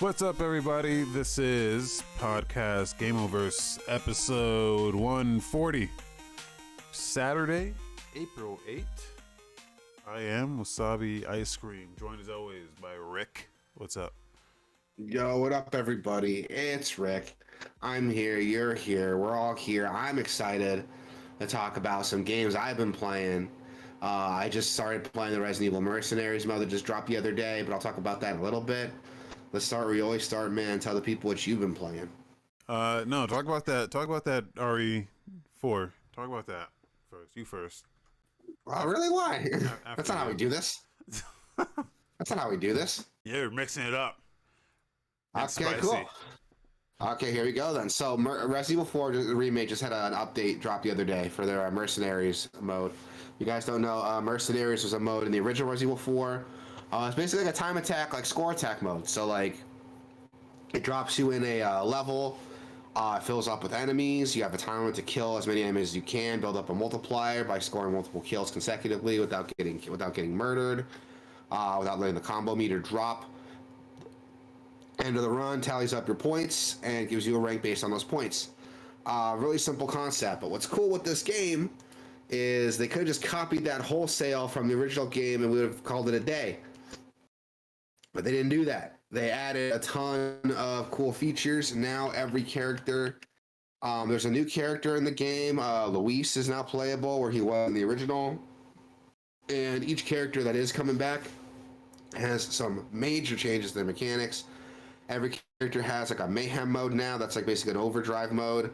What's up, everybody? This is podcast Gameoverse episode 140, Saturday, April 8th. I am Wasabi Ice Cream, joined as always by Rick. What's up? Yo, what up, everybody? It's Rick. I'm here, you're here, we're all here. I'm excited to talk about some games I've been playing. I just started playing the Resident Evil Mercenaries mode that just dropped the other day, but I'll talk about that in a little bit. Let's start where we always start, man. Tell the people what you've been playing. No, talk about that. Talk about that RE4. Talk about that first. You first. Really? Why? That's not how we do this. That's not how we do this. Yeah, you're mixing it up. It's okay, spicy. cool. Okay, here we go then. So, Resident Evil 4 Remake just had an update drop the other day for their Mercenaries mode. You guys don't know, Mercenaries was a mode in the original Resident Evil 4. It's basically like a time attack, like score attack mode. So, like, it drops you in a level, fills up with enemies. You have a timer to kill as many enemies as you can, build up a multiplier by scoring multiple kills consecutively without getting murdered, without letting the combo meter drop. End of the run tallies up your points and gives you a rank based on those points. Really simple concept, but what's cool with this game is they could have just copied that wholesale from the original game and we would have called it a day. But they didn't do that. They added a ton of cool features. Now every character, there's a new character in the game. Luis is now playable where he was in the original. And each character that is coming back has some major changes to their mechanics. Every character has like a mayhem mode now. That's like basically an overdrive mode.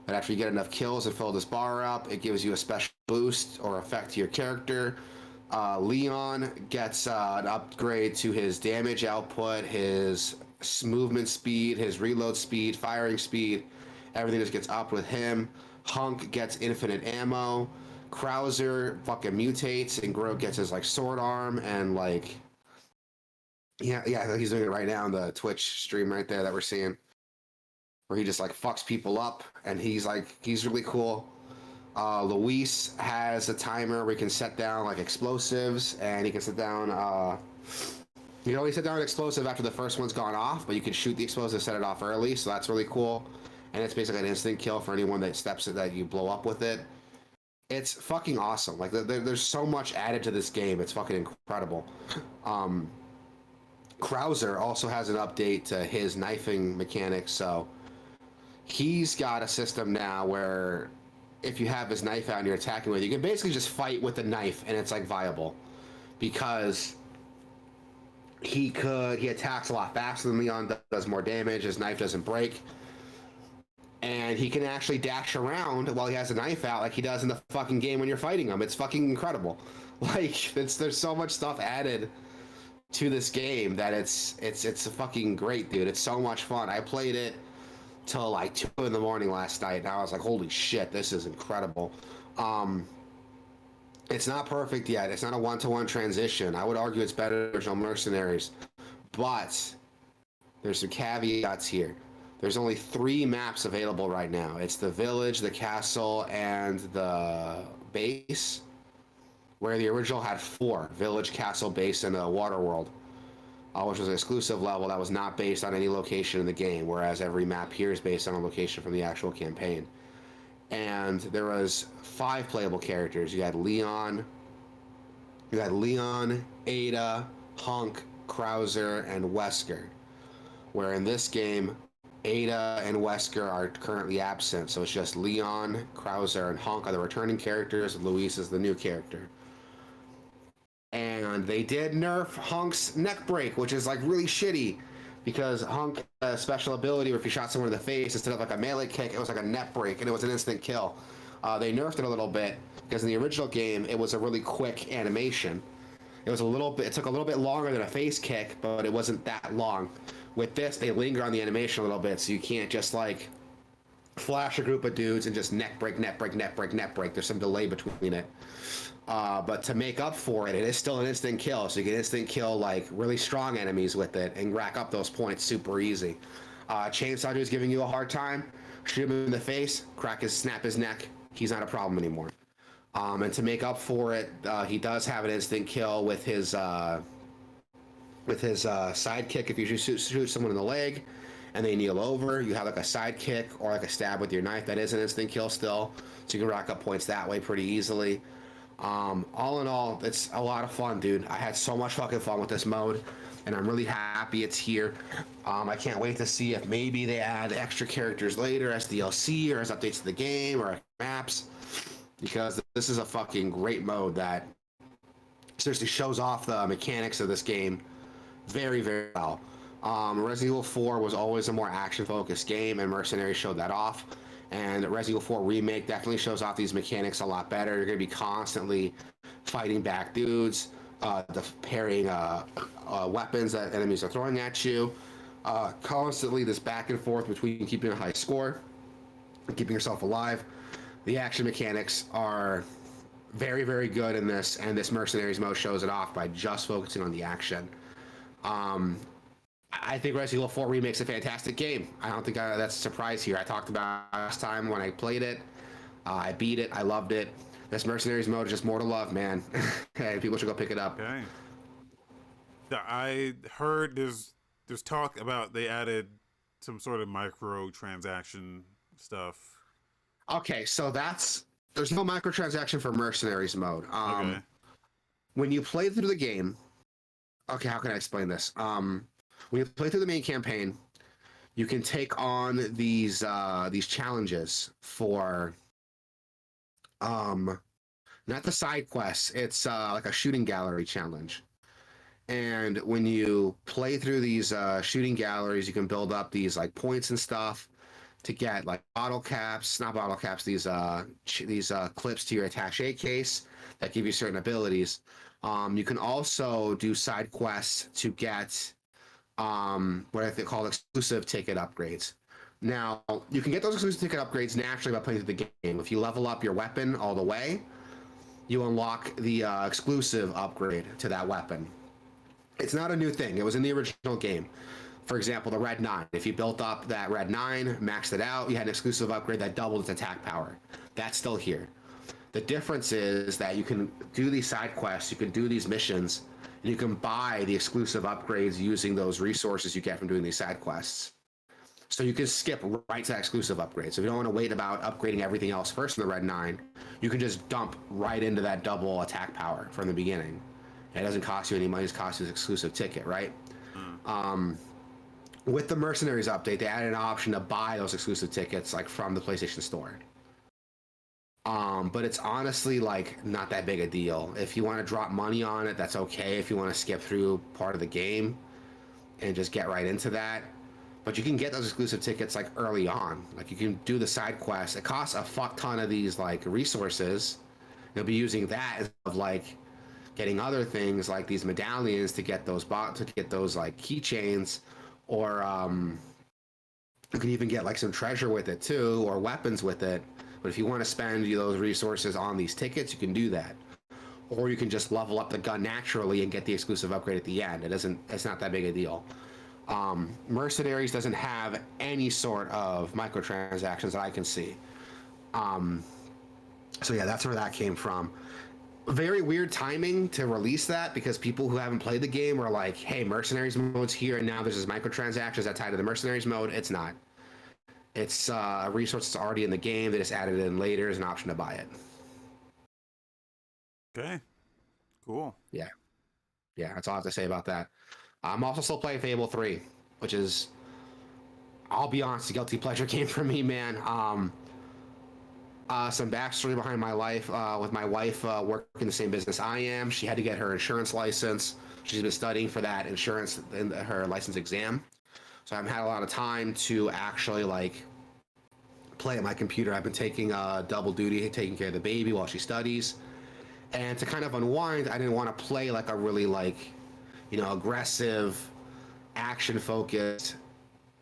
That after you get enough kills and fill this bar up, it gives you a special boost or effect to your character. Leon gets an upgrade to his damage output, his movement speed, his reload speed, firing speed. Everything just gets upped with him. Hunk gets infinite ammo. Krauser fucking mutates and gets his like sword arm and like... Yeah, he's doing it right now on the Twitch stream right there that we're seeing, where he just like fucks people up, and he's really cool. Luis has a timer where he can set down like explosives, and he can set down. You can only set down an explosive after the first one's gone off, but you can shoot the explosive, set it off early, so that's really cool. And it's basically an instant kill for anyone that steps it that you blow up with it. It's fucking awesome. Like there's so much added to this game. It's fucking incredible. Krauser also has an update to his knifing mechanics, so he's got a system now where if you have his knife out and you're attacking with it, you can basically just fight with the knife and it's like viable because he attacks a lot faster than Leon, does more damage, his knife doesn't break, and he can actually dash around while he has a knife out like he does in the fucking game when you're fighting him. It's fucking incredible. Like there's so much stuff added to this game that it's fucking great, dude. It's so much fun. I played it till like 2 in the morning last night and I was like, holy shit, this is incredible. It's not perfect yet. It's not a one-to-one transition. I would argue it's better than original Mercenaries, but there's some caveats here. There's only 3 maps available right now. It's the village, the castle, and the base, where the original had 4: village, castle, base, and a water world, which was an exclusive level that was not based on any location in the game, whereas every map here is based on a location from the actual campaign. And there was 5 playable characters. You had Leon, Ada, Hunk, Krauser, and Wesker, where in this game Ada and Wesker are currently absent, so it's just Leon, Krauser, and Hunk are the returning characters. Luis is the new character. And they did nerf Hunk's neck break, which is like really shitty because Hunk had a special ability where if you shot someone in the face, instead of like a melee kick, it was like a neck break and it was an instant kill. They nerfed it a little bit because in the original game, it was a really quick animation. It took a little bit longer than a face kick, but it wasn't that long. With this, they linger on the animation a little bit, so you can't just like flash a group of dudes and just neck break. There's some delay between it. But to make up for it, it is still an instant kill, so you can instant kill like really strong enemies with it and rack up those points super easy. Chainsaw Dude's giving you a hard time. Shoot him in the face, snap his neck. He's not a problem anymore. And to make up for it, he does have an instant kill with his with his sidekick. If you shoot someone in the leg and they kneel over, you have like a sidekick or like a stab with your knife that is an instant kill still, so you can rack up points that way pretty easily. All in all, it's a lot of fun, dude. I had so much fucking fun with this mode, and I'm really happy it's here. I can't wait to see if maybe they add extra characters later as DLC or as updates to the game or maps, because this is a fucking great mode that seriously shows off the mechanics of this game very, very well. Resident Evil 4 was always a more action-focused game, and Mercenaries showed that off. And Resident Evil 4 Remake definitely shows off these mechanics a lot better. You're going to be constantly fighting back dudes, parrying weapons that enemies are throwing at you. Constantly this back and forth between keeping a high score and keeping yourself alive. The action mechanics are very, very good in this, and this Mercenaries mode shows it off by just focusing on the action. I think Resident Evil 4 Remake's a fantastic game. I don't think that's a surprise here. I talked about last time when I played it. I beat it. I loved it. This Mercenaries mode is just more to love, man. Hey, people should go pick it up. Okay. I heard there's talk about they added some sort of microtransaction stuff. Okay, so there's no microtransaction for Mercenaries mode. Okay. When you play through the game, okay, how can I explain this? When you play through the main campaign, you can take on these challenges for not the side quests. It's like a shooting gallery challenge. And when you play through these shooting galleries, you can build up these like points and stuff to get like not bottle caps, these clips to your attaché case that give you certain abilities. You can also do side quests to get what they call exclusive ticket upgrades. Now, you can get those exclusive ticket upgrades naturally by playing through the game. If you level up your weapon all the way, you unlock the exclusive upgrade to that weapon. It's not a new thing. It was in the original game. For example, the Red 9. If you built up that Red 9, maxed it out, you had an exclusive upgrade that doubled its attack power. That's still here. The difference is that you can do these side quests, you can do these missions, and you can buy the exclusive upgrades using those resources you get from doing these side quests. So you can skip right to that exclusive upgrade. So if you don't want to wait about upgrading everything else first in the Red 9, you can just dump right into that double attack power from the beginning. And it doesn't cost you any money, it costs you an exclusive ticket, right? With the Mercenaries update, they added an option to buy those exclusive tickets like from the PlayStation Store. But it's honestly like not that big a deal. If you want to drop money on it, that's okay. If you want to skip through part of the game and just get right into that. But you can get those exclusive tickets like early on. Like you can do the side quests. It costs a fuck ton of these like resources. You'll be using that as of like getting other things like these medallions to get those like keychains, or you can even get like some treasure with it too, or weapons with it. But if you want to spend those resources on these tickets, you can do that. Or you can just level up the gun naturally and get the exclusive upgrade at the end. It's not that big a deal. Mercenaries doesn't have any sort of microtransactions that I can see. So yeah, that's where that came from. Very weird timing to release that, because people who haven't played the game are like, hey, Mercenaries mode's here and now there's this microtransactions that tie to the Mercenaries mode. It's not. It's a resource that's already in the game. They just added it in later as an option to buy it. Okay. Cool. Yeah. That's all I have to say about that. I'm also still playing Fable 3, which is, I'll be honest, a guilty pleasure game for me, man. Some backstory behind my life, with my wife working in the same business I am. She had to get her insurance license. She's been studying for that insurance in her license exam. So I haven't had a lot of time to actually like play at my computer. I've been taking double duty, taking care of the baby while she studies. And to kind of unwind, I didn't want to play like a really like, aggressive, action-focused,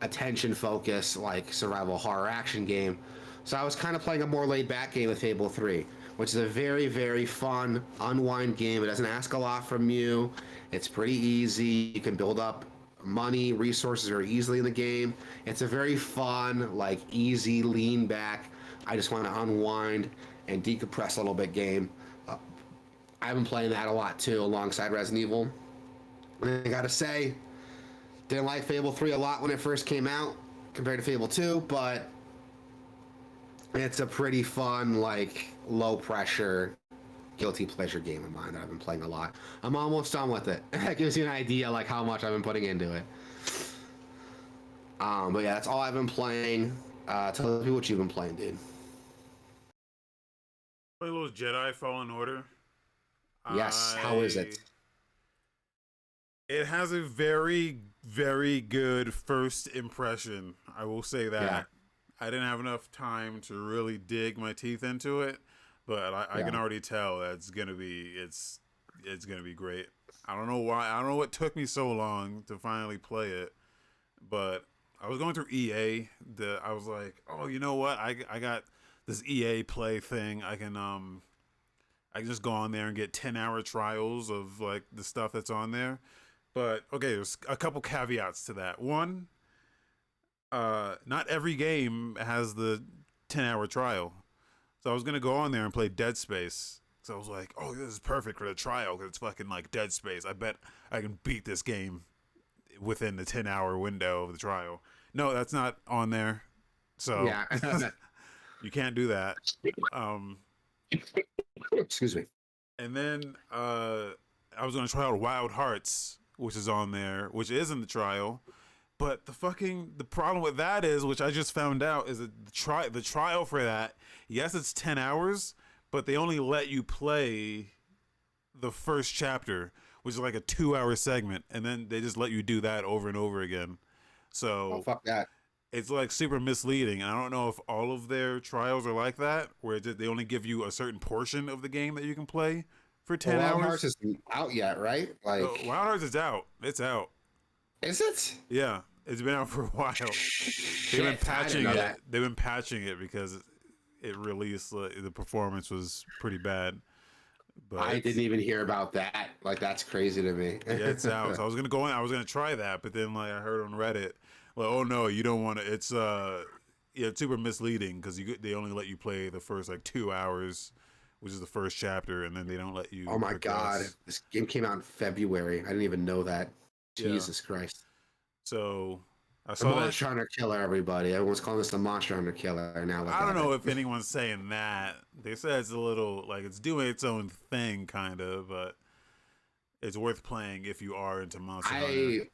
attention-focused, like survival horror action game. So I was kind of playing a more laid-back game with Fable 3, which is a very, very fun, unwind game. It doesn't ask a lot from you. It's pretty easy. You can build up money, resources very easily in the game. It's a very fun, like easy, lean back, I just want to unwind and decompress a little bit game. I've been playing that a lot too, alongside Resident Evil. And I gotta say, didn't like Fable 3 a lot when it first came out compared to Fable 2, but it's a pretty fun, like, low pressure, guilty pleasure game of mine that I've been playing a lot. I'm almost done with it. That gives you an idea, like, how much I've been putting into it. But yeah, that's all I've been playing. Tell me what you've been playing, dude. Play a little Jedi Fallen Order. Yes, how is it? It has a very, very good first impression. I will say that. Yeah. I didn't have enough time to really dig my teeth into it, but I can already tell that it's gonna be great. I don't know why. I don't know what took me so long to finally play it, but I was going through EA. I was like, oh, you know what? I got this EA Play thing. I can just go on there and get 10-hour trials of like the stuff that's on there. But okay, there's a couple caveats to that. One, not every game has the 10-hour trial. So I was gonna go on there and play Dead Space. So I was like, oh, this is perfect for the trial because it's fucking like Dead Space. I bet I can beat this game within the 10-hour window of the trial. No, that's not on there. So Yeah. you can't do that. Excuse me. And then I was gonna try out Wild Hearts, which is on there, which is in the trial. But the problem with that is, which I just found out, is that the trial for that, yes, it's 10 hours, but they only let you play the first chapter, which is like a 2-hour segment, and then they just let you do that over and over again. So fuck that. It's like super misleading. And I don't know if all of their trials are like that, where they only give you a certain portion of the game that you can play for 10 hours. Wild Hearts isn't out yet, right? Like Wild Hearts is out. It's out. Is it? Yeah, it's been out for a while. Shit, They've been patching it. That. They've been patching it because it released. The performance was pretty bad. But I didn't even hear about that. Like, that's crazy to me. Yeah, it's out. So I was gonna go in. I was gonna try that, but then like I heard on Reddit, like, oh no, you don't want to. It's it's super misleading because they only let you play the first like 2 hours, which is the first chapter, and then they don't let you. Oh my progress. god, this game came out in February. I didn't even know that. Jesus Christ. So I The saw Monster Hunter Killer, everybody. Everyone's calling this the Monster Hunter Killer now. I don't know if anyone's saying that. They said it's a little like it's doing its own thing, kind of, but it's worth playing if you are into Monster Hunter.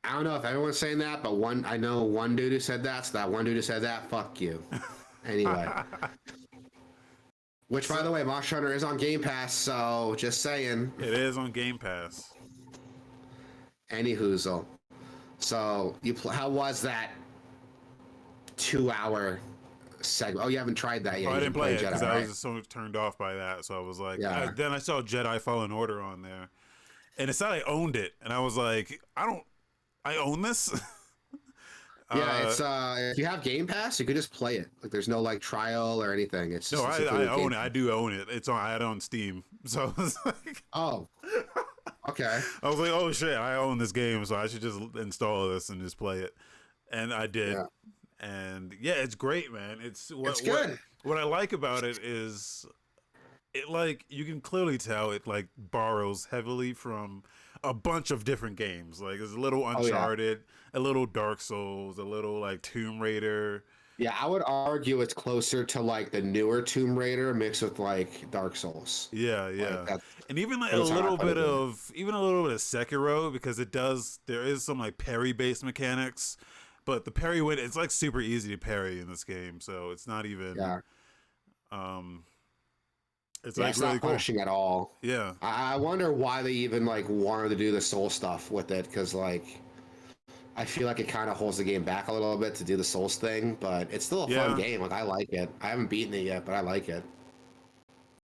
I don't know if everyone's saying that, but I know one dude who said that. So that one dude who said that, fuck you. Anyway. Which, by the way, Monster Hunter is on Game Pass, so just saying. It is on Game Pass. Any hoozle. So how was that 2-hour segment? Oh, you haven't tried that yet. I didn't play it because right? I was just so turned off by that. So I was like, yeah. Then I saw Jedi Fallen Order on there, and it said I owned it, and I was like, I own this. Yeah, it's if you have Game Pass, you could just play it. Like, there's no like trial or anything. It's just, I own it. I do own it. It's on. I had it on Steam, so I was like, oh. Okay. I was like, oh shit, I own this game, so I should just install this and just play it. And I did. Yeah. And yeah, it's great, man. It's good. What I like about it is it, like, you can clearly tell it like borrows heavily from a bunch of different games. Like, there's a little Uncharted, a little Dark Souls, a little like Tomb Raider. Yeah, I would argue it's closer to like the newer Tomb Raider mixed with like Dark Souls. Yeah, yeah. Like, and even like a little bit of Sekiro, because there is some like parry based mechanics, but the parry it's like super easy to parry in this game, so it's not even it's like it's really not cool. pushing at all. Yeah. I wonder why they even like wanted to do the soul stuff with it, because like I feel like it kind of holds the game back a little bit to do the Souls thing, but it's still a fun game. Like, I like it. I haven't beaten it yet, but I like it.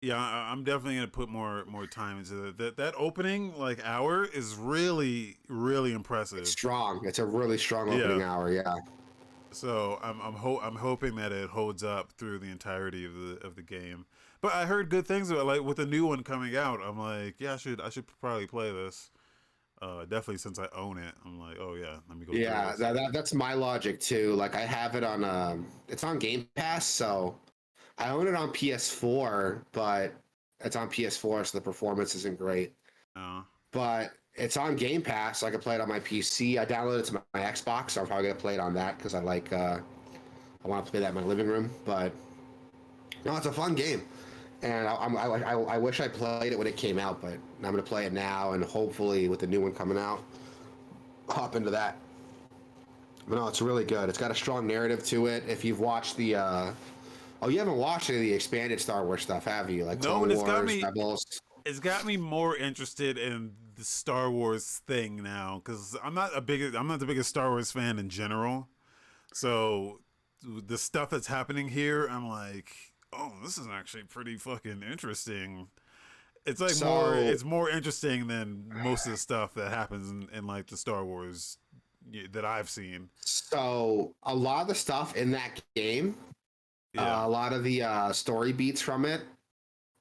Yeah, I'm definitely gonna put more time into it. That opening like hour is really, really impressive. It's strong. It's a really strong opening hour. Yeah. So I'm hoping that it holds up through the entirety of the game. But I heard good things about, like, with the new one coming out. I'm like, yeah, I should probably play this. Definitely, since I own it, I'm like, oh yeah, let me go. Yeah, that's my logic too. Like, I have it on it's on Game Pass, so I own it on PS4, but it's on PS4, so the performance isn't great. Oh. But It's on Game Pass. So I can play it on my PC. I downloaded it to my Xbox, so I'm probably gonna play it on that because I like. I want to play that in my living room, but no, it's a fun game, and I wish I played it when it came out, but I'm gonna play it now, and hopefully with the new one coming out, hop into that. But no, it's really good. It's got a strong narrative to it. If you've watched the, oh, you haven't watched any of the expanded Star Wars stuff, have you? Like No, Clone and Wars, Rebels. it's got me more interested in the Star Wars thing now because I'm not the biggest Star Wars fan in general. So the stuff that's happening here, I'm like, oh, this is actually pretty fucking interesting. It's like So, it's more interesting than most of the stuff that happens in like the Star Wars that I've seen. so a lot of the stuff in that game, Yeah. a lot of the story beats from it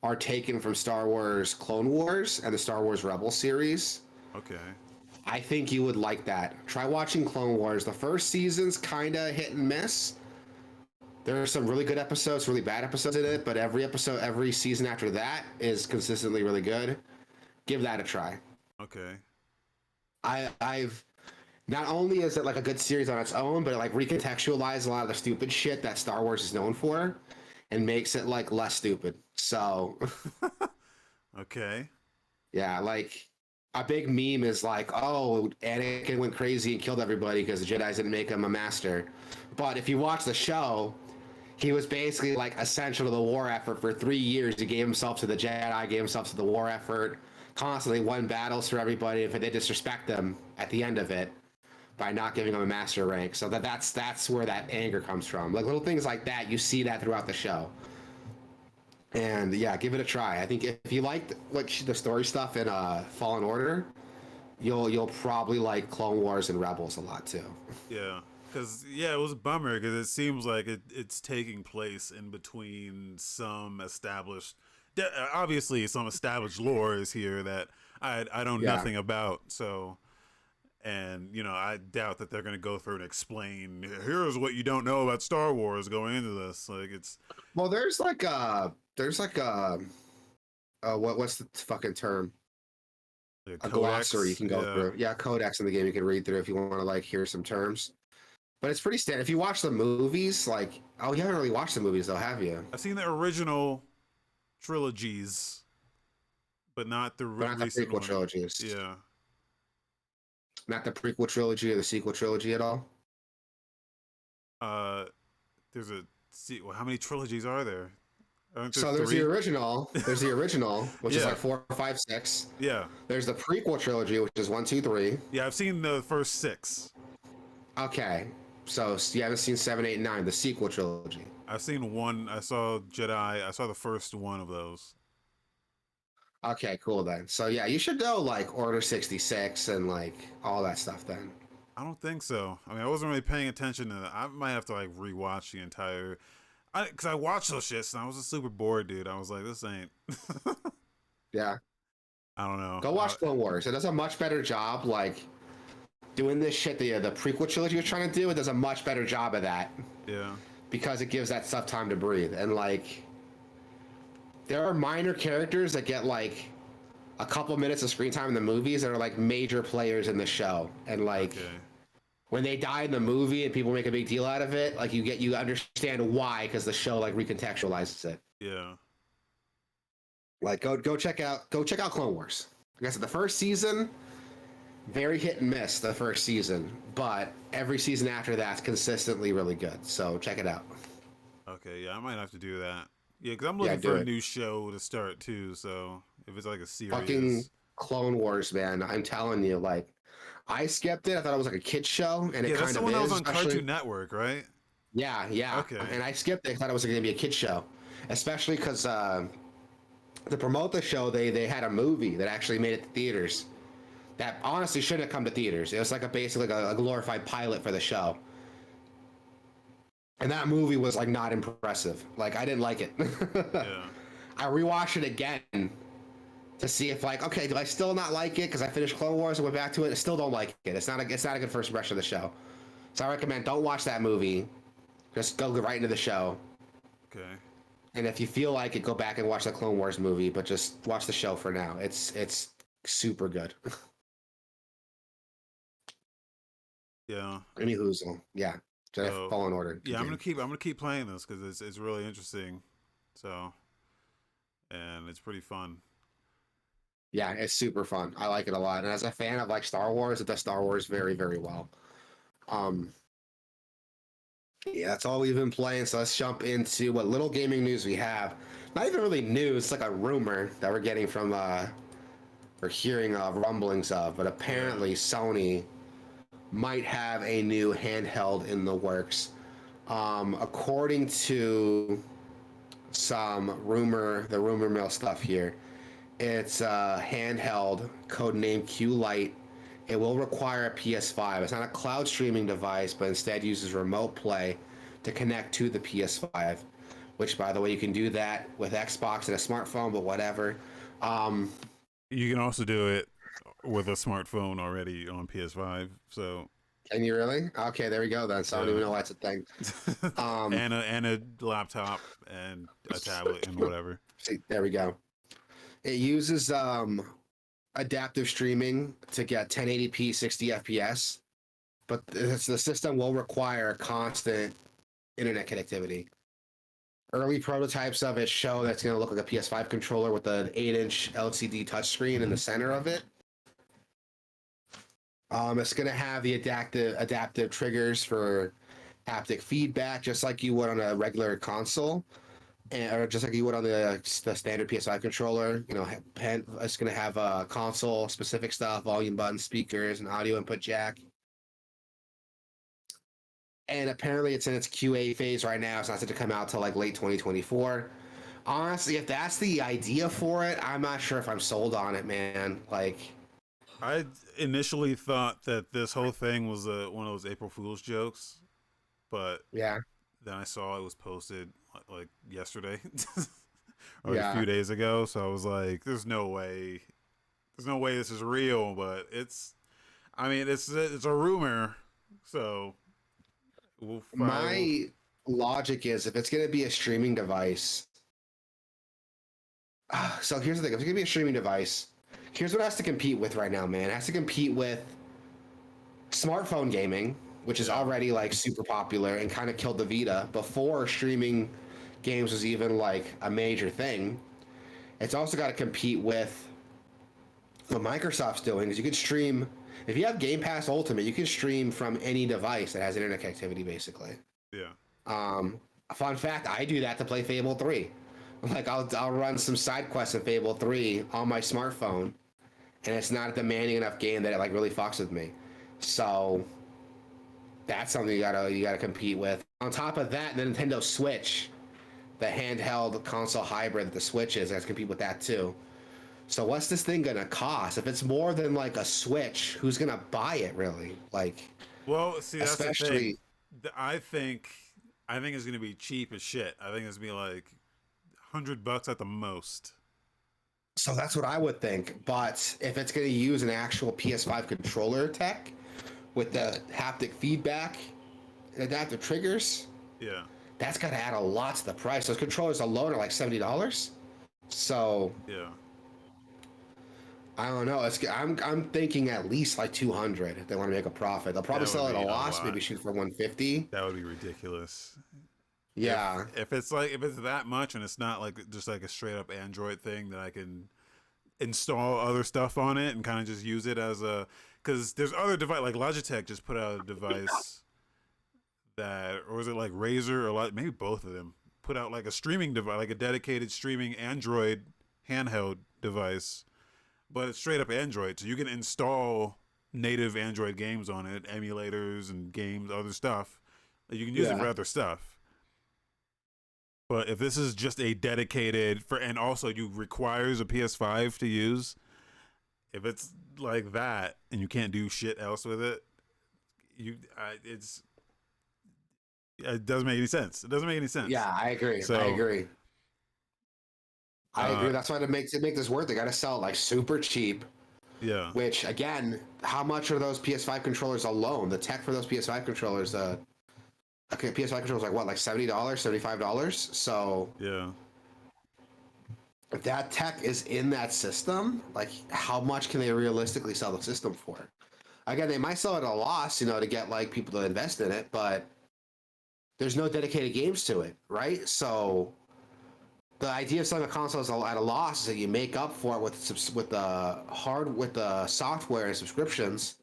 are taken from Star Wars Clone Wars and the Star Wars Rebels series. Okay. I think you would like that. Try watching Clone Wars. The first season's kind of hit and miss. There are some really good episodes, really bad episodes in it, but every episode, every season after that is consistently really good. Give that a try. Okay. I've not only is it like a good series on its own, but it like recontextualized a lot of the stupid shit that Star Wars is known for and makes it like less stupid. So Okay. yeah, like a big meme is like, oh, Anakin went crazy and killed everybody because the Jedi didn't make him a master. But if you watch the show, he was basically like essential to the war effort for 3 years. He gave himself to the Jedi, gave himself to the war effort, constantly won battles for everybody. If they disrespect him at the end of it by not giving him a master rank, so that's where that anger comes from. Like little things like that, you see that throughout the show. And yeah, give it a try. I think if you liked like the story stuff in Fallen Order, you'll probably like Clone Wars and Rebels a lot too. Yeah. Because yeah, it was a bummer because it seems like it's taking place in between some established, obviously some established lore is here that I know Yeah. nothing about. So, and you know, I doubt that they're gonna go through and explain. Here's what you don't know about Star Wars going into this. Like it's Well, there's like what's the fucking term? like a A glossary you codex. can go Yeah, through. Yeah, codex in the game you can read through if you want to like hear some terms. But it's pretty standard. If you watch the movies, like oh, you haven't really watched the movies though, have you? I've seen the original trilogies, but not the But not the recent prequel one. trilogies. Yeah. Not the prequel trilogy or the sequel trilogy at all. Uh, there's a see. Well, how many trilogies are there? Aren't there So there's the three? original. There's the original, which is Yeah, like four, five, six. yeah, There's the prequel trilogy, which is one, two, three. yeah. I've seen the first six. Okay, so you haven't seen seven, eight, and nine, the sequel trilogy. I've seen one. I saw Jedi. I saw the first one of those. Okay, cool then. So yeah, you should know like Order 66 and like all that stuff then. I don't think so. I mean, I wasn't really paying attention to that. I might have to like rewatch the entire. Because I watched those shits and I was just super bored, dude. I was like, this ain't. Yeah, I don't know. go watch Clone Wars. It does a much better job like doing this shit the prequel trilogy was trying to do. It does a much better job of that Yeah. because it gives that stuff time to breathe. And like there are minor characters that get like a couple minutes of screen time in the movies that are like major players in the show. And like Okay. when they die in the movie and people make a big deal out of it, like you understand why because the show like recontextualizes it. Yeah. Like go check out Clone Wars. Like I said, the first season very hit and miss the first season, but every season after that's consistently really good. So check it out. Okay. Yeah, I might have to do that. Yeah, because I'm Yeah, looking for do a it. new show to start too. So if it's like a Fucking series. Clone Wars, man. I'm telling you, like I skipped it. I thought it was like a kid show, and it Yeah, that's kind the of one that was is, on especially Cartoon Network, right? yeah, yeah. Okay. And I skipped it. I thought it was going to be a kid show, especially because to promote the show, they had a movie that actually made it to theaters. That honestly shouldn't have come to theaters. It was like basically like a glorified pilot for the show. And that movie was like not impressive. Like I didn't like it. Yeah. I rewatched it again to see if like okay, do I still not like it? Because I finished Clone Wars and went back to it. I still don't like it. It's not a good first impression of the show. So I recommend don't watch that movie. Just go right into the show. Okay. And if you feel like it, go back and watch the Clone Wars movie. But just watch the show for now. It's super good. Yeah. Any Hoozle. Yeah. Jedi So Fallen Order. yeah, Good game. I'm gonna keep playing this because it's really interesting. So and it's pretty fun. Yeah, it's super fun. I like it a lot. And as a fan of like Star Wars, it does Star Wars very, very well. Um, yeah, that's all we've been playing. So let's jump into what little gaming news we have. Not even really news, it's like a rumor that we're getting from we're hearing rumblings of, but Yeah. apparently Sony might have a new handheld in the works. According to the rumor mill stuff here, it's a handheld codenamed Q Lite. It will require a PS5. It's not a cloud streaming device, but instead uses remote play to connect to the PS5. Which, by the way, you can do that with Xbox and a smartphone, but whatever. Um, You can also do it with a smartphone already on PS5. So can you really? Okay, there we go then. So I don't even yeah. know why it's a thing. Um, And a laptop and a tablet and whatever. see, there we go. It uses adaptive streaming to get 1080p 60 FPS, but the system will require constant internet connectivity. Early prototypes of it show that it's going to look like a PS5 controller with an 8-inch LCD touchscreen in the center of it. It's going to have the adaptive triggers for haptic feedback, just like you would on a regular console, or just like you would on the standard PS5 controller. You know, it's going to have console specific stuff, volume button, speakers, and audio input jack. And apparently it's in its QA phase right now. It's not set to come out till like late 2024. Honestly, if that's the idea for it, I'm not sure if I'm sold on it, man. Like, I initially thought that this whole thing was one of those April Fool's jokes, but yeah, then I saw it was posted like yesterday or a yeah. few days ago. So I was like, "There's no way, this is real." But I mean, it's a rumor, so we'll. My logic is if it's going to be a streaming device. So here's the thing: if it's going to be a streaming device, here's what it has to compete with right now, man. It has to compete with smartphone gaming, which is Yeah. already like super popular and kind of killed the Vita before streaming games was even like a major thing. It's also got to compete with what Microsoft's doing is you can stream if you have Game Pass Ultimate, you can stream from any device that has internet connectivity basically. Yeah. Um, a fun fact, I do that to play Fable 3. Like I'll run some side quests in Fable 3 on my smartphone and it's not a demanding enough game that it like really fucks with me. So that's something you gotta compete with. On top of that, the Nintendo Switch, the handheld console hybrid that the Switch is, has to compete with that too. So what's this thing gonna cost? If it's more than like a Switch, who's gonna buy it really? Like, Well, see, that's the thing. especially. I think it's gonna be cheap as shit. I think it's gonna be like $100 at the most. So that's what I would think. But if it's gonna use an actual PS5 controller tech with the haptic feedback and adaptive triggers, Yeah. that's gotta add a lot to the price. Those controllers alone are like $70. So Yeah. I don't know. I'm thinking at least like 200 if they want to make a profit. They'll probably That would sell it a be a loss, lot. maybe shoot for 150. That would be ridiculous. Yeah. If it's like if it's that much and it's not like just like a straight up Android thing that I can install other stuff on it and kind of just use it as a because there's other device like Logitech just put out a device that or was it like Razer or like maybe both of them put out like a streaming device like a dedicated streaming Android handheld device, but it's straight up Android, so you can install native Android games on it, emulators and games, other stuff. You can use it for Yeah. other stuff. But if this is just a dedicated for, and also you requires a PS5 to use, if it's like that and you can't do shit else with it, it doesn't make any sense. It doesn't make any sense. Yeah, I agree. I So, agree. I uh, agree. That's why it make this worth. They got to sell it like super cheap. yeah, Which again, how much are those PS5 controllers alone? The tech for those PS5 controllers, okay, PS5 controllers like what, like $70, $75? So yeah, if that tech is in that system, like how much can they realistically sell the system for? Again, they might sell it at a loss, to get like people to invest in it, but there's no dedicated games to it, right? So the idea of selling a console at a loss is that you make up for it with the software and subscriptions.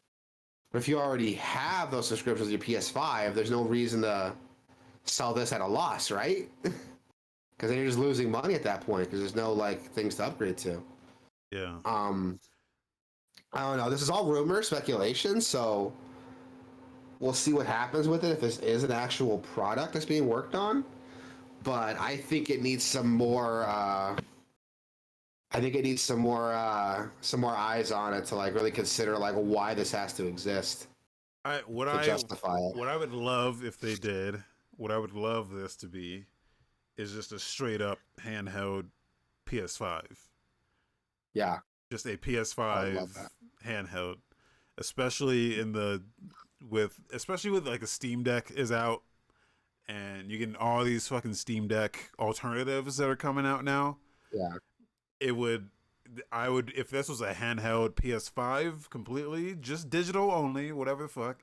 But if you already have those subscriptions with your PS5, there's no reason to sell this at a loss, right? Because then you're just losing money at that point because there's no like things to upgrade to. Yeah. I don't know. This is all rumor, speculation, so we'll see what happens with it if this is an actual product that's being worked on. But I think it needs some more. I think it needs some more eyes on it to like really consider like why this has to exist to justify it. What I would love if they did, what I would love this to be, is just a straight up handheld PS5. Yeah, Just a PS5 handheld, especially especially with like a Steam Deck is out, and you get all these fucking Steam Deck alternatives that are coming out now. Yeah. I would, if this was a handheld PS5 completely, just digital only, whatever the fuck,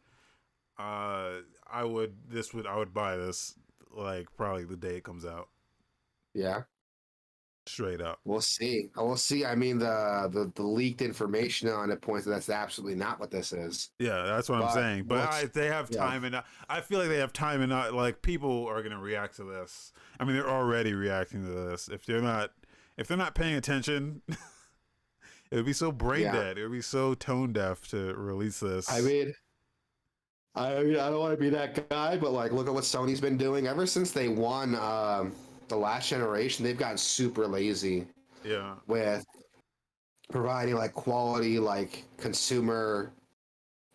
I would buy this like probably the day it comes out. Yeah. Straight up. We'll see. We'll see. I mean, the leaked information on it points that that's absolutely not what this is. Yeah, that's what I'm saying. But they have time, and I feel like they have time, and not like people are gonna react to this. I mean, they're already reacting to this. If they're not paying attention, it would be so brain dead. It would be so tone deaf to release this. I mean, I don't want to be that guy, but like, look at what Sony's been doing ever since they won the last generation. They've gotten super lazy. Yeah. With providing like quality, like consumer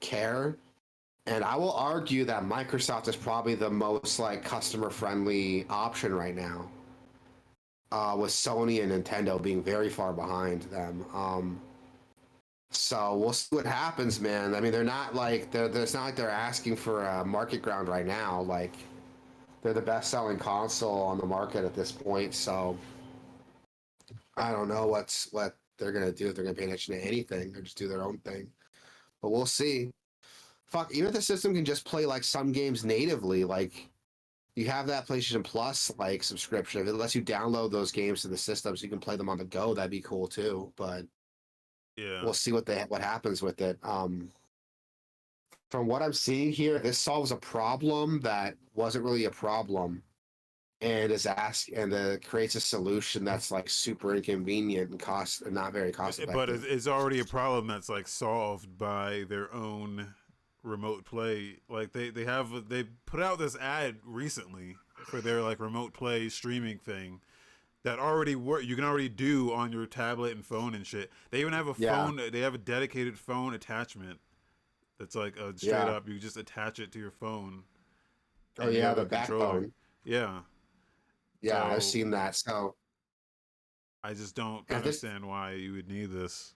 care. And I will argue that Microsoft is probably the most like customer friendly option right now. With Sony and Nintendo being very far behind them. So we'll see what happens, man. I mean, they're not like it's not like they're asking for market ground right now. Like, they're the best-selling console on the market at this point. So I don't know what they're gonna do, if they're gonna pay attention to anything or just do their own thing. But we'll see. Fuck, even if the system can just play like some games natively, like you have that PlayStation Plus like subscription. If it lets you download those games to the system so you can play them on the go, that'd be cool too. But yeah, we'll see what happens with it. From what I'm seeing here, this solves a problem that wasn't really a problem, and creates a solution that's like super inconvenient and not very cost effective. But it's already a problem that's like solved by their own remote play. Like they put out this ad recently for their like remote play streaming thing that already you can already do on your tablet and phone and shit. They even have a phone. They have a dedicated phone attachment that's like straight up. You just attach it to your phone. Oh yeah, the backbone. Yeah. Yeah, I've seen that. So I just don't understand why you would need this.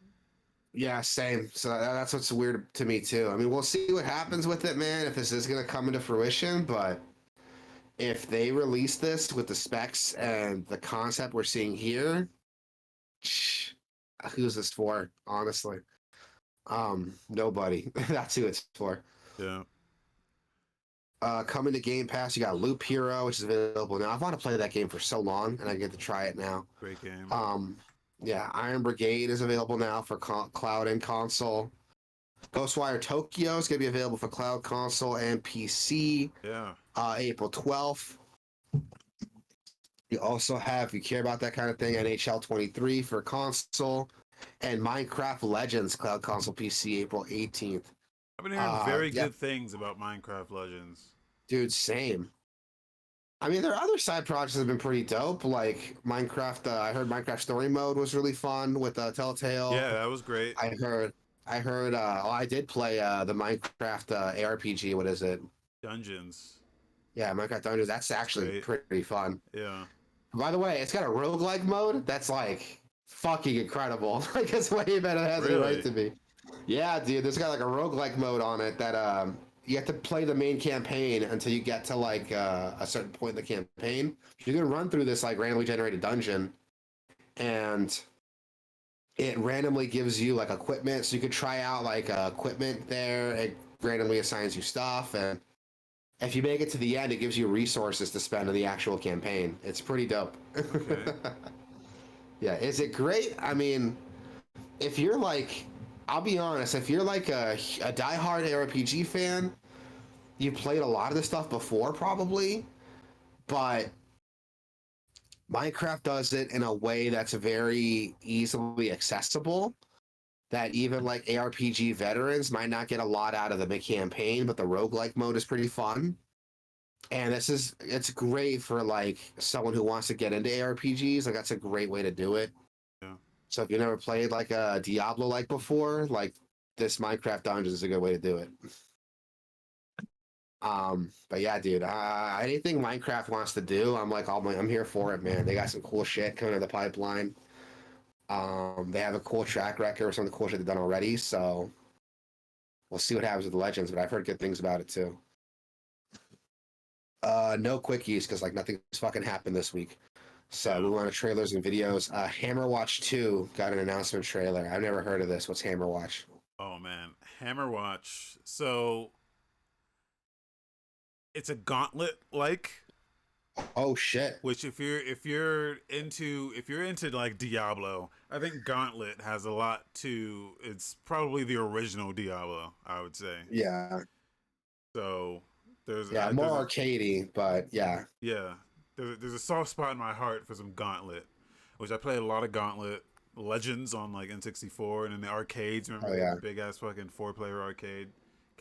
Yeah, same. So that's what's weird to me too. I mean, we'll see what happens with it, man, if this is going to come into fruition, but if they release this with the specs and the concept we're seeing here, who's this for, honestly? Nobody. That's who it's for. Yeah. Coming to Game Pass, you got Loop Hero, which is available now. I've wanted to play that game for so long, and I get to try it now. Great game. Yeah, Iron Brigade is available now for cloud and console. Ghostwire Tokyo is going to be available for cloud, console, and PC. Yeah. April 12th. You also have, if you care about that kind of thing, NHL 23 for console, and Minecraft Legends cloud, console, PC, April 18th. I've been hearing very good things about Minecraft Legends. Dude, same. I mean, their other side projects have been pretty dope. Like Minecraft, I heard Minecraft Story Mode was really fun with Telltale. Yeah, that was great. I heard. I did play the Minecraft ARPG. What is it? Dungeons. Yeah, Minecraft Dungeons. That's actually pretty fun. Yeah. By the way, it's got a roguelike mode that's like fucking incredible. Like, it's way better than it has any right to be. Yeah, dude. There's got like a roguelike mode on it that you have to play the main campaign until you get to like a certain point in the campaign. You're gonna run through this like randomly generated dungeon, and it randomly gives you like equipment, so you could try out like equipment there. It randomly assigns you stuff, and if you make it to the end, it gives you resources to spend on the actual campaign. It's pretty dope. Okay. Yeah, is it great? I mean, if you're like, I'll be honest, if you're like a diehard RPG fan, you played a lot of this stuff before probably, but Minecraft does it in a way that's very easily accessible that even like ARPG veterans might not get a lot out of the campaign, but the roguelike mode is pretty fun. And it's great for like someone who wants to get into ARPGs. Like that's a great way to do it. Yeah. So if you never played like a Diablo like before, like this Minecraft Dungeons is a good way to do it. But yeah, dude, anything Minecraft wants to do, I'm here for it, man. They got some cool shit coming to the pipeline. They have a cool track record of some of the cool shit they've done already. So we'll see what happens with the Legends, but I've heard good things about it too. No quickies because like nothing's fucking happened this week. So we went to trailers and videos. Hammerwatch 2 got an announcement trailer. I've never heard of this. What's Hammerwatch? Oh man, Hammerwatch. So it's a gauntlet like, Oh shit. which if you're into like Diablo, I think Gauntlet has a lot to. It's probably the original Diablo, I would say. Yeah. So there's Yeah, more arcadey, but yeah. yeah, there's a soft spot in my heart for some Gauntlet, which I played a lot of Gauntlet Legends on like N64 and in the arcades. Oh Remember yeah. the big ass fucking 4-player arcade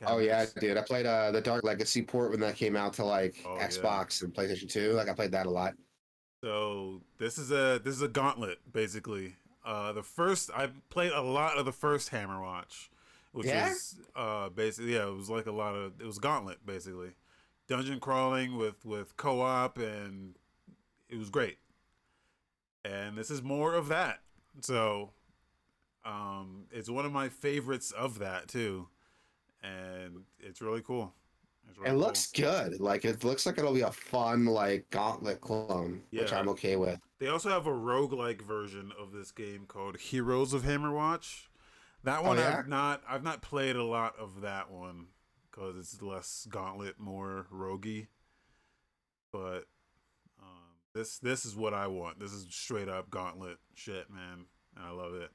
Oh yeah, cabinets? dude. I played the Dark Legacy port when that came out to like Oh yeah. Xbox and PlayStation 2. Like I played that a lot. So this is a gauntlet basically. The first I played a lot of the first Hammerwatch, which Yeah? was basically yeah, it was like it was gauntlet basically, dungeon crawling with co-op, and it was great. And this is more of that. So it's one of my favorites of that too, and it's really cool. It's It really cool. looks good. Like it looks like it'll be a fun like Gauntlet clone, which Yeah, I'm okay with. they also have a roguelike version of this game called Heroes of Hammerwatch. That Oh one yeah? I've not played a lot of that one because it's less gauntlet, more roguey. But this is what I want. This is straight up gauntlet shit, man. And I love it.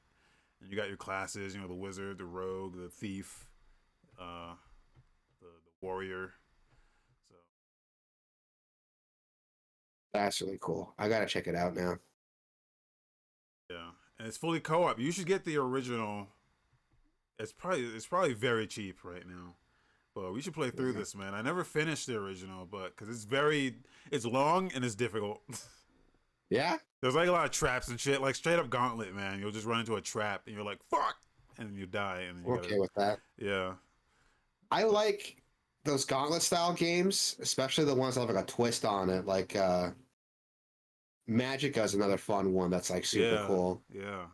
And you got your classes, the wizard, the rogue, the thief, uh, the warrior. So That's really cool. I gotta check it out now. yeah, and it's fully co-op. You should get the original. It's probably very cheap right now. But we should play through Yeah. this, man. I never finished the original, but because it's long and it's difficult. Yeah? There's like a lot of traps and shit, like straight up Gauntlet, man. You'll just run into a trap and you're like, fuck, and then you die, and then you I'm gotta, okay with that. yeah, I like those Gauntlet style games, especially the ones that have like a twist on it. Like Magica is another fun one that's like super yeah, cool. yeah,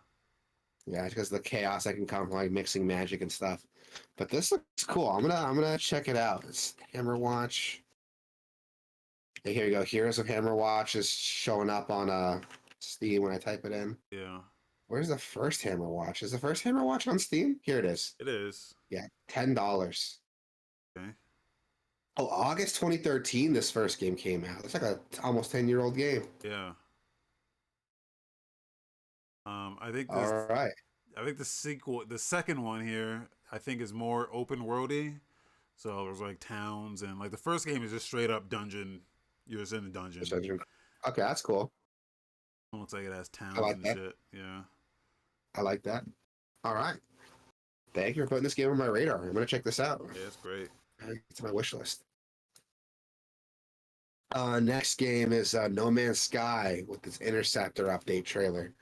Yeah, because the chaos that can come from like mixing magic and stuff. But this looks cool. I'm gonna check it out. It's Hammerwatch. Hey, here you go. Heroes of Hammerwatch is showing up on Steam when I type it in. yeah. Where's the first Hammerwatch? Is the first Hammerwatch on Steam? Here it is. It is. Yeah, $10. Okay. Oh, August 2013, this first game came out. It's like a almost 10-year-old game. Yeah. I think All this. right. I think the sequel, the second one here, I think is more open worldy. So there's like towns, and like the first game is just straight up dungeon. You're just in a dungeon. Okay, that's cool. It looks like it has I towns like and that. shit. Yeah. I like that. All right. Thank you for putting this game on my radar. I'm gonna check this out. Yeah, it's great. It's my wish list. Next game is No Man's Sky with this Interceptor update trailer.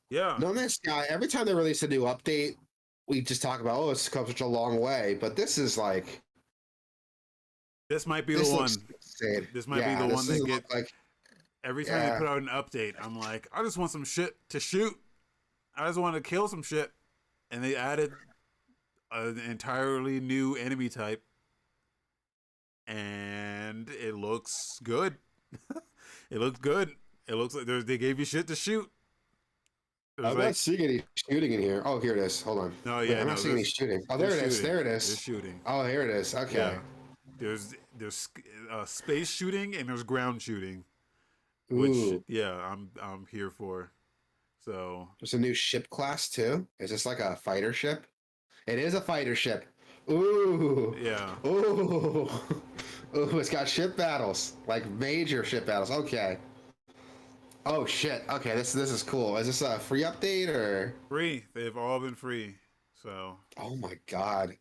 Yeah. No Man's Sky, every time they release a new update, we just talk about, oh, it's come such a long way. But this is like, This might be the this looks one. insane. This might be Yeah, the this one that doesn't get look like, every time they yeah, put out an update. I'm like, I just want some shit to shoot. I just want to kill some shit, and they added an entirely new enemy type, and it looks good. It looks good. It looks like they gave you shit to shoot. There's I'm not like seeing any shooting in here. Oh, here it is. Hold on. no, Wait, yeah, I'm not no. seeing any shooting. Oh, there There's it is. shooting. There it There's is. shooting. Oh, here it is. Okay. Yeah. There's space shooting and there's ground shooting, which Ooh, yeah, I'm here for. So there's a new ship class too. Is this like a fighter ship? It is a fighter ship. Ooh, yeah, ooh, ooh! It's got ship battles, like major ship battles. Okay. Oh shit. Okay, this is cool. Is this a free update or? free. They've all been free. So Oh my god.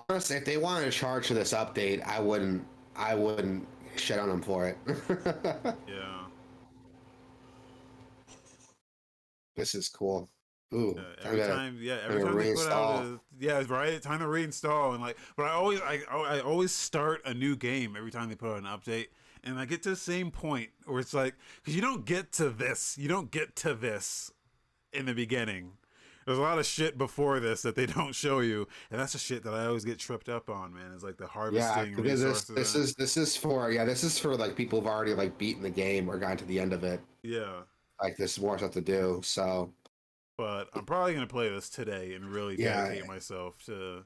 Honestly, if they wanted to charge for this update, I wouldn't shit on them for it. yeah, This is cool. Ooh, every time, yeah, time every to time they put out reinstall. a yeah, right, time to reinstall and like, but I always start a new game every time they put out an update, and I get to the same point where it's like, because you don't get to this in the beginning. There's a lot of shit before this that they don't show you, and that's the shit that I always get tripped up on, man. It's like the Yeah, harvesting because this resources. this is this is for this is for like people who've already like beaten the game or gotten to the end of it. Yeah, Like this is more stuff to do. So but I'm probably gonna play this today and really yeah, dedicate myself to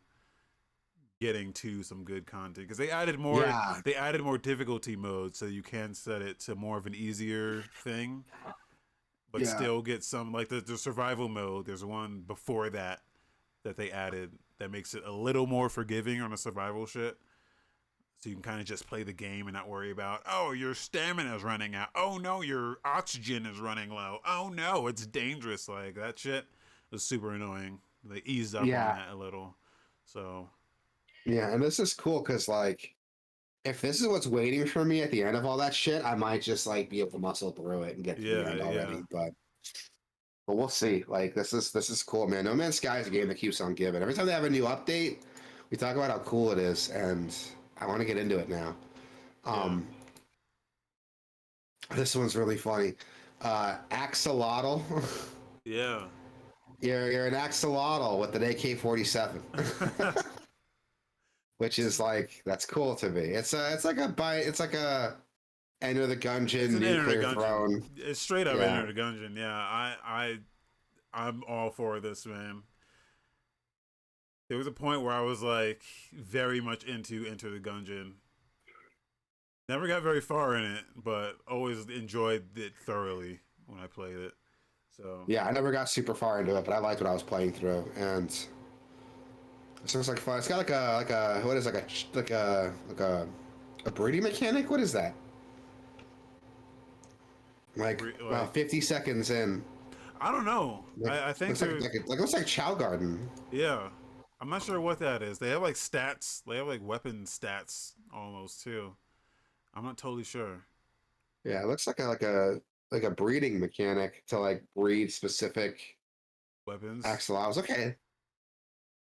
getting to some good content because yeah, they added more difficulty modes so you can set it to more of an easier thing, but yeah, still get some like the survival mode. There's one before that that they added that makes it a little more forgiving on the survival shit. So you can kind of just play the game and not worry about, oh, your stamina is running out. Oh no, your oxygen is running low. Oh no, it's dangerous. Like that shit was super annoying. They eased up on yeah, that a little. So yeah. And this is cool because like if this is what's waiting for me at the end of all that shit, I might just like be able to muscle through it and get to the yeah, end yeah, already. But we'll see. Like this is cool, man. No Man's Sky is a game that keeps on giving. Every time they have a new update, we talk about how cool it is, and I want to get into it now. yeah, Um, this one's really funny. Axolotl. yeah. You're an axolotl with an AK-47, which is like that's cool to me. It's like a Enter the It's Gungeon an Enter the nuclear Gungeon. throne. It's straight up Yeah, Enter the Gungeon. Yeah, I'm all for this, man. There was a point where I was like very much into Enter the Gungeon. Never got very far in it, but always enjoyed it thoroughly when I played it. So yeah. I never got super far into it, but I liked what I was playing through, and this looks like fun. It's got like a what is like a breeding mechanic? What is that? Like like 50 seconds in, I don't know. like I think looks like there's looks like Chow Garden. yeah. I'm not sure what that is. They have like stats. They have like weapon stats almost too. I'm not totally sure. Yeah, it looks like a breeding mechanic to like breed specific Weapons. axolotls. Okay,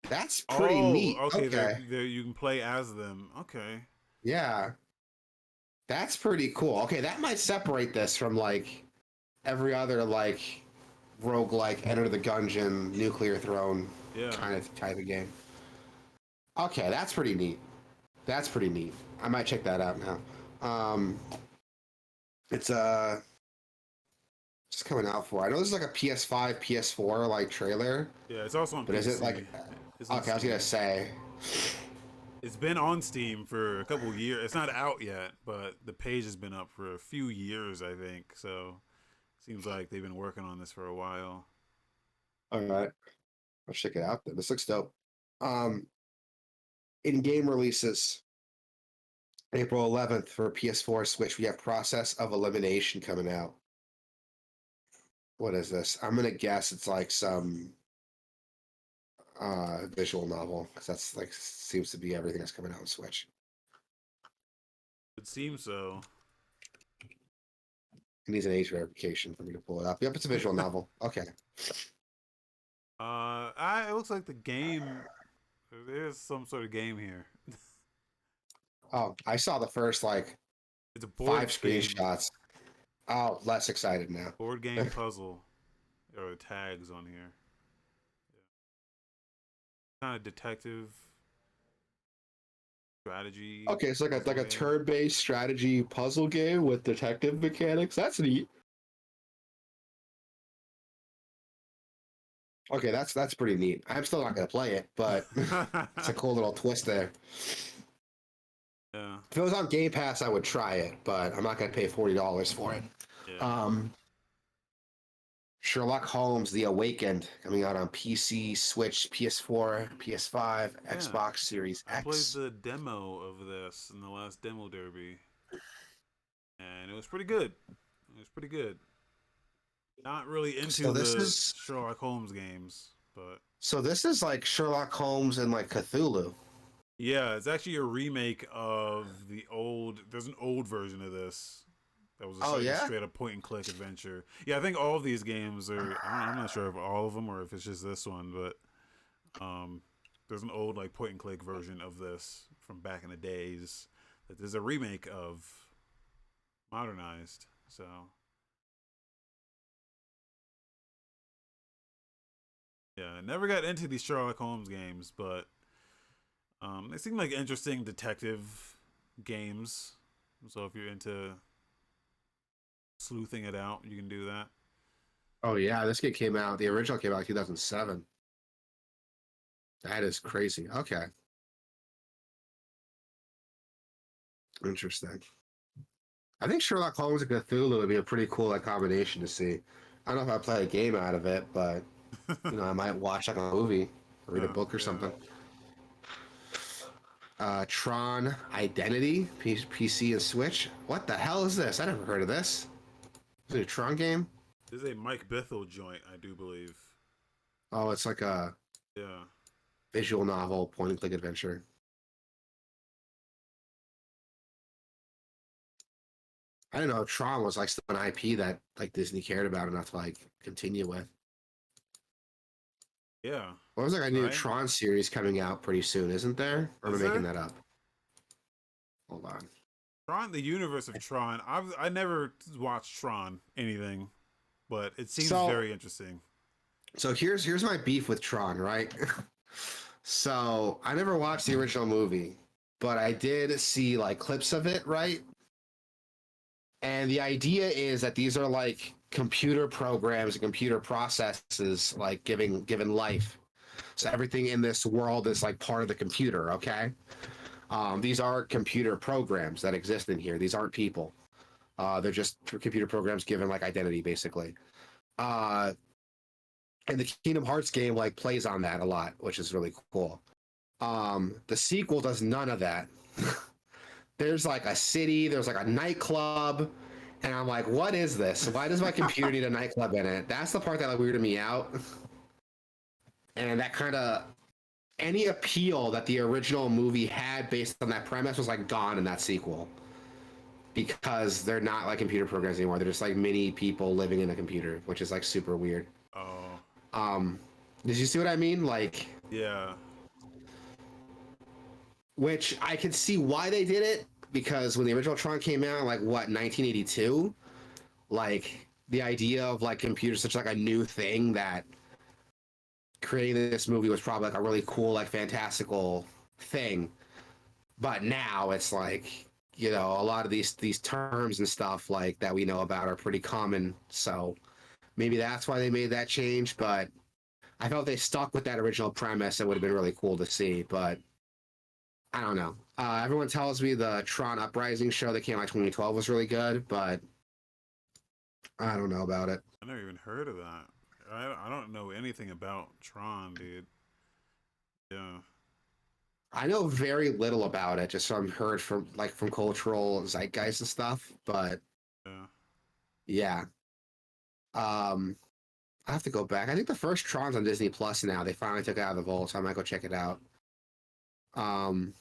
that's pretty Oh, neat. okay. Okay, They're you can play as them. Okay. yeah, that's pretty cool. Okay, that might separate this from like every other like roguelike Enter the Gungeon nuclear throne Yeah. kind of game. Okay, that's pretty neat. That's pretty neat. I might check that out now. It's just coming out for. I know this is like a PS5, PS4 like trailer, Yeah. It's also on but is it PC. like? It's on Okay, I was gonna Steam. say. It's been on Steam for a couple years. It's not out yet, but the page has been up for a few years, I think. So seems like they've been working on this for a while. All right, I'll check it out. Then this looks dope. Um, in-game releases. April 11th for PS4, Switch. We have Process of Elimination coming out. What is this? I'm gonna guess it's like some visual novel because that's like seems to be everything that's coming out on Switch. It seems so. It needs an age verification for me to pull it up. Yep, it's a visual novel. Okay. It looks like the game. There's some sort of game here. Oh, I saw the first like It's a 5 screenshots. Oh, less excited now. board game puzzle. There are tags on here. Kind of detective strategy. Okay, it's puzzle like a game. turn-based strategy puzzle game with detective mechanics. That's neat. Okay, that's pretty neat. I'm still not gonna play it, but it's a cool little twist there. Yeah, If it was on Game Pass, I would try it, but I'm not gonna pay $40 for it. yeah, Um, Sherlock Holmes: The Awakened coming out on PC, Switch, PS4, PS5, yeah. Xbox Series I played X. the demo of this in the last demo derby, and it was pretty good. It was pretty good. Not really So into this the is Sherlock Holmes games, but so this is like Sherlock Holmes and like Cthulhu. yeah, it's actually a remake of the old. There's an old version of this that was Oh like a yeah. straight up point and click adventure. Yeah, I think all of these games are. I'm not sure if all of them or if it's just this one, but there's an old like point and click version of this from back in the days that there's a remake of modernized. So yeah, I never got into these Sherlock Holmes games, but they seem like interesting detective games. So if you're into sleuthing it out, you can do that. Oh yeah, this game came out. The original came out in 2007. That is crazy. Okay, interesting. I think Sherlock Holmes and Cthulhu would be a pretty cool like combination to see. I don't know if I play a game out of it, but I might watch like a movie, or read a book or Yeah. something. Tron Identity, PC and Switch. What the hell is this? I never heard of this. Is it a Tron game? This is a Mike Bithell joint, I do believe. Oh, it's like a Yeah. visual novel, point and click adventure. I didn't know Tron was like still an IP that like Disney cared about enough to like continue with. Yeah. Well, there's like a new Right? Tron series coming out pretty soon, isn't there? Or am I Is making there? that up? Hold on. Tron, the universe of Tron. I never watched Tron anything, but it seems So very interesting. so here's my beef with Tron, right? So I never watched the original movie, but I did see like clips of it, right? And the idea is that these are like computer programs and computer processes like given life. So everything in this world is like part of the computer, okay? These are computer programs that exist in here. These aren't people. They're just computer programs given like identity, basically. Uh, and the Kingdom Hearts game like plays on that a lot, which is really cool. The sequel does none of that. There's like a city, there's like a nightclub, and I'm like, what is this? Why does my computer need a nightclub in it? That's the part that like weirded me out. And that kind of any appeal that the original movie had based on that premise was like gone in that sequel because they're not like computer programs anymore. They're just like mini people living in a computer, which is like super weird. Oh, Um, did you see what I mean? Like, yeah. which I could see why they did it because when the original Tron came out, like what 1982, like the idea of like computers such like a new thing that creating this movie was probably like a really cool like fantastical thing. But now it's like a lot of these terms and stuff like that we know about are pretty common. So maybe that's why they made that change. But I felt they stuck with that original premise. It would have been really cool to see. But I don't know. Everyone tells me the Tron Uprising show that came out 2012 was really good, but I don't know about it. I never even heard of that. I don't know anything about Tron, dude. Yeah. I know very little about it, just from heard from cultural zeitgeist and stuff. But Yeah. yeah, um, I have to go back. I think the first Tron's on Disney Plus now. They finally took it out of the vault, so I might go check it out.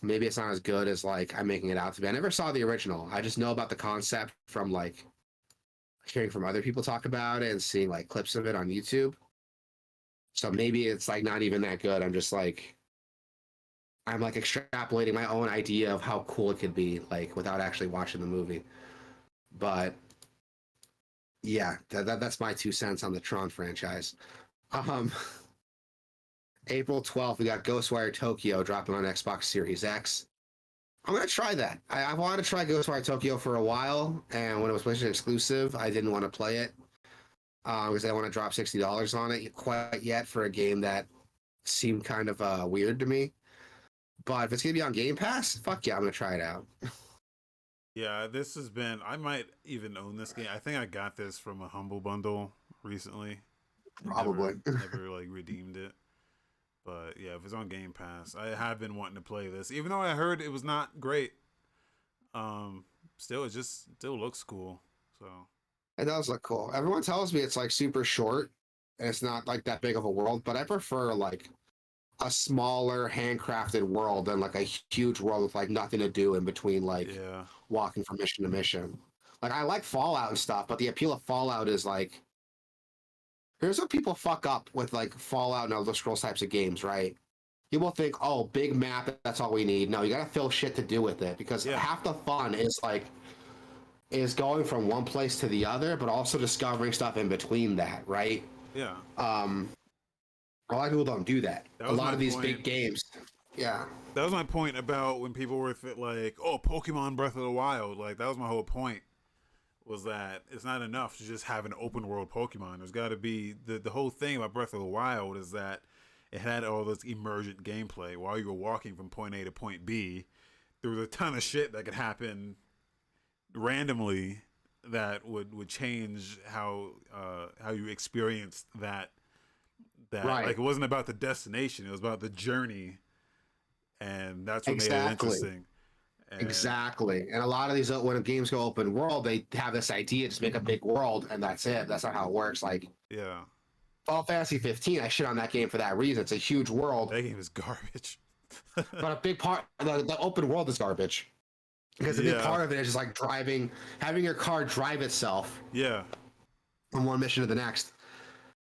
Maybe it's not as good as like I'm making it out to be. I never saw the original. I just know about the concept from like hearing from other people talk about it and seeing like clips of it on YouTube. So maybe it's like not even that good. I'm like extrapolating my own idea of how cool it could be, like without actually watching the movie. But yeah, that's my 2 cents on the Tron franchise. Um, April 12th, we got Ghostwire Tokyo dropping on Xbox Series X. I'm gonna try that. I wanted to try Ghostwire Tokyo for a while, and when it was PlayStation exclusive, I didn't want to play it. because they want to drop $60 on it quite yet for a game that seemed kind of weird to me. But if it's gonna be on Game Pass, fuck yeah, I'm gonna try it out. Yeah, this has been. I might even own this game. I think I got this from a Humble Bundle recently. And Probably. never like redeemed it. But yeah, if it's on Game Pass, I have been wanting to play this, even though I heard it was not great. Still, it just still looks cool. So It does look cool. Everyone tells me it's like super short and it's not like that big of a world, but I prefer like a smaller handcrafted world than like a huge world with like nothing to do in between, like yeah, walking from mission to mission. Like I like Fallout and stuff, but the appeal of Fallout is like, here's what people fuck up with like Fallout and Elder Scrolls types of games, right? People think, oh, big map, that's all we need. No, you gotta fill shit to do with it because Yeah. half the fun is going from one place to the other, but also discovering stuff in between that, right? yeah. A lot of people don't do that. That A was lot my of these point. big games, yeah. That was my point about when people were like, "Oh, Pokemon Breath of the Wild." Like that was my whole point. Was that it's not enough to just have an open world Pokemon. There's got to be the whole thing about Breath of the Wild is that it had all this emergent gameplay while you were walking from point A to point B. There was a ton of shit that could happen randomly that would change how you experienced that Right. like it wasn't about the destination, it was about the journey, and that's what made it Exactly. interesting. And Exactly. And a lot of these, when games go open world, they have this idea, just make a big world, and that's it. That's not how it works. Like yeah, Final Fantasy 15, I shit on that game for that reason. It's a huge world, that game is garbage. but a big part, the open world is garbage. Because a big Yeah. part of it is just like driving, having your car drive itself Yeah, from one mission to the next,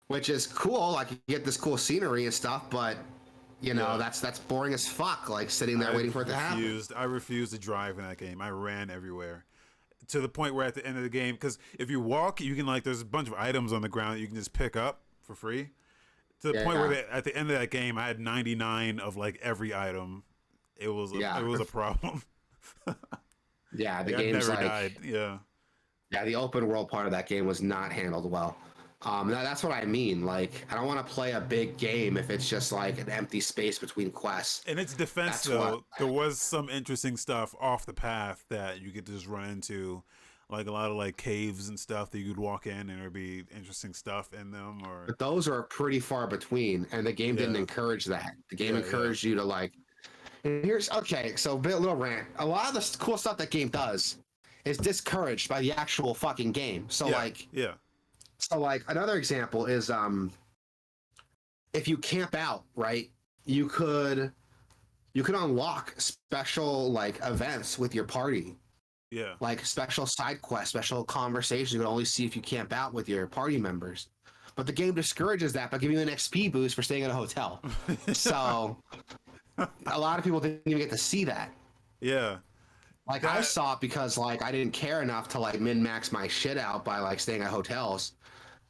which is cool. Like you get this cool scenery and stuff, but you know, Yeah. that's boring as fuck. Like sitting there waiting for it to happen. I refused to drive in that game. I ran everywhere to the point where at the end of the game, because if you walk, you can like there's a bunch of items on the ground that you can just pick up for free. To the point where at the end of that game, I had 99 of like every item. It was a problem. Yeah, the Like, I game's never like died. Yeah, yeah, the open world part of that game was not handled well. That's what I mean. Like, I don't want to play a big game if it's just like an empty space between quests. in its defense That's though, what- there was some interesting stuff off the path that you could just run into, like a lot of like caves and stuff that you could walk in and there'd be interesting stuff in them. Or But those are pretty far between, and the game didn't Yeah. encourage that. The game Yeah, encouraged you to like. And here's okay. So, little rant. A lot of the cool stuff that game does is discouraged by the actual fucking game. So, yeah, like, yeah, another example is if you camp out, right? You could unlock special like events with your party, yeah, like special side quests, special conversations you can only see if you camp out with your party members. But the game discourages that by giving you an XP boost for staying at a hotel. So a lot of people didn't even get to see that. yeah. Like I saw it because like I didn't care enough to like min max my shit out by like staying at hotels.